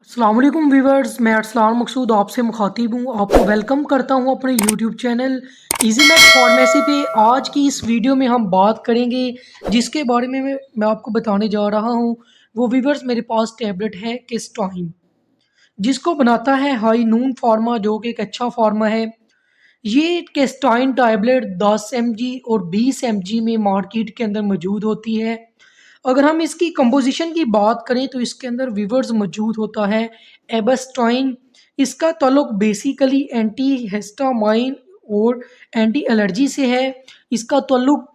अस्सलाम वालेकुम व्यूवर्स, मैं अरसलान मकसूद आपसे मुखातिब हूँ। आपको वेलकम करता हूँ अपने YouTube channel easy math pharmacy पे। आज की इस वीडियो में हम बात करेंगे जिसके बारे में मैं आपको बताने जा रहा हूँ। वो व्यूवर्स, मेरे पास टैबलेट है केस्टाइन, जिसको बनाता है हाई नून फार्मा, जो कि एक अच्छा फार्मा है। ये केस्टाइन टैबलेट 10 mg और 20 mg में मार्केट के अंदर मौजूद होती है। अगर हम इसकी कंपोजिशन की बात करें तो इसके अंदर विवर्स मौजूद होता है एबस्टाइन। इसका ताल्लुक बेसिकली एंटी हिस्टामाइन और एंटी एलर्जी से है। इसका ताल्लुक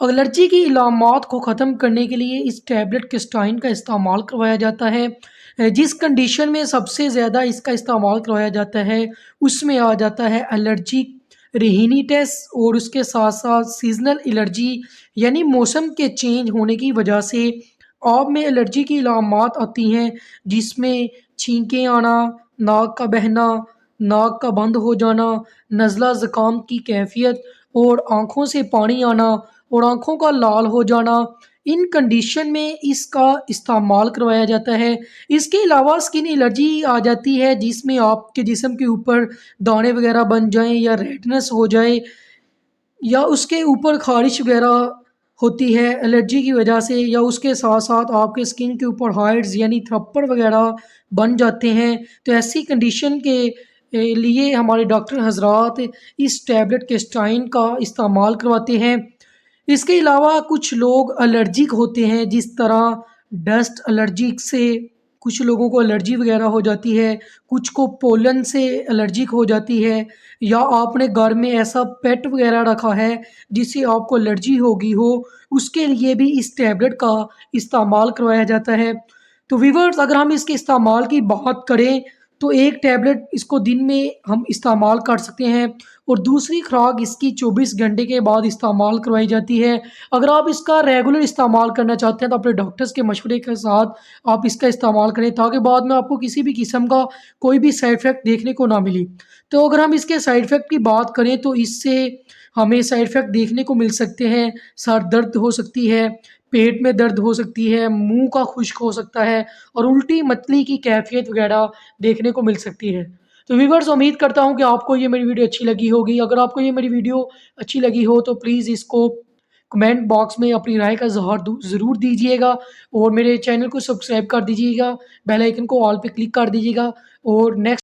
एलर्जी की इलामात को ख़त्म करने के लिए इस टैबलेट केस्टाइन का इस्तेमाल करवाया जाता है। जिस कंडीशन में सबसे ज़्यादा इसका इस्तेमाल करवाया जाता है उसमें आ जाता है एलर्जी रिहिनिटिस, और उसके साथ साथ सीजनल एलर्जी, यानी मौसम के चेंज होने की वजह से आप में एलर्जी की इलामात आती हैं, जिसमें छींकें आना, नाक का बहना, नाक का बंद हो जाना, नज़ला ज़ुकाम की कैफियत और आँखों से पानी आना और आँखों का लाल हो जाना। इन कंडीशन में इसका इस्तेमाल करवाया जाता है। इसके अलावा स्किन एलर्जी आ जाती है, जिसमें आपके जिस्म के ऊपर दाने वगैरह बन जाएं या रेडनेस हो जाए या उसके ऊपर खारिश वगैरह होती है एलर्जी की वजह से, या उसके साथ साथ आपके स्किन के ऊपर हाइड्स यानी थप्पड़ वगैरह बन जाते हैं। तो ऐसी कंडीशन के लिए हमारे डॉक्टर हजरात इस टैबलेट केस्टाइन का इस्तेमाल करवाते हैं। इसके अलावा कुछ लोग एलर्जिक होते हैं, जिस तरह डस्ट एलर्जिक से कुछ लोगों को एलर्जी वगैरह हो जाती है, कुछ को पोलन से एलर्जिक हो जाती है, या आपने घर में ऐसा पेट वगैरह रखा है जिससे आपको एलर्जी होगी हो, उसके लिए भी इस टैबलेट का इस्तेमाल करवाया जाता है। तो व्यूअर्स, अगर हम इसके इस्तेमाल की बात करें तो एक टैबलेट इसको दिन में हम इस्तेमाल कर सकते हैं और दूसरी खुराक इसकी 24 घंटे के बाद इस्तेमाल करवाई जाती है। अगर आप इसका रेगुलर इस्तेमाल करना चाहते हैं तो अपने डॉक्टर्स के मशवरे के साथ आप इसका इस्तेमाल करें, ताकि बाद में आपको किसी भी किस्म का कोई भी साइड इफ़ेक्ट देखने को ना मिले। तो अगर हम इसके साइड इफ़ेक्ट की बात करें तो इससे हमें साइड इफ़ेक्ट देखने को मिल सकते हैं। सर दर्द हो सकती है, पेट में दर्द हो सकती है, मुंह का खुश्क हो सकता है और उल्टी मतली की कैफियत वगैरह देखने को मिल सकती है। तो व्यूअर्स, उम्मीद करता हूँ कि आपको ये मेरी वीडियो अच्छी लगी होगी। अगर आपको ये मेरी वीडियो अच्छी लगी हो तो प्लीज़ इसको कमेंट बॉक्स में अपनी राय का इज़हार ज़रूर दीजिएगा और मेरे चैनल को सब्सक्राइब कर दीजिएगा, बेल आइकन को ऑल पे क्लिक कर दीजिएगा और नेक्स्ट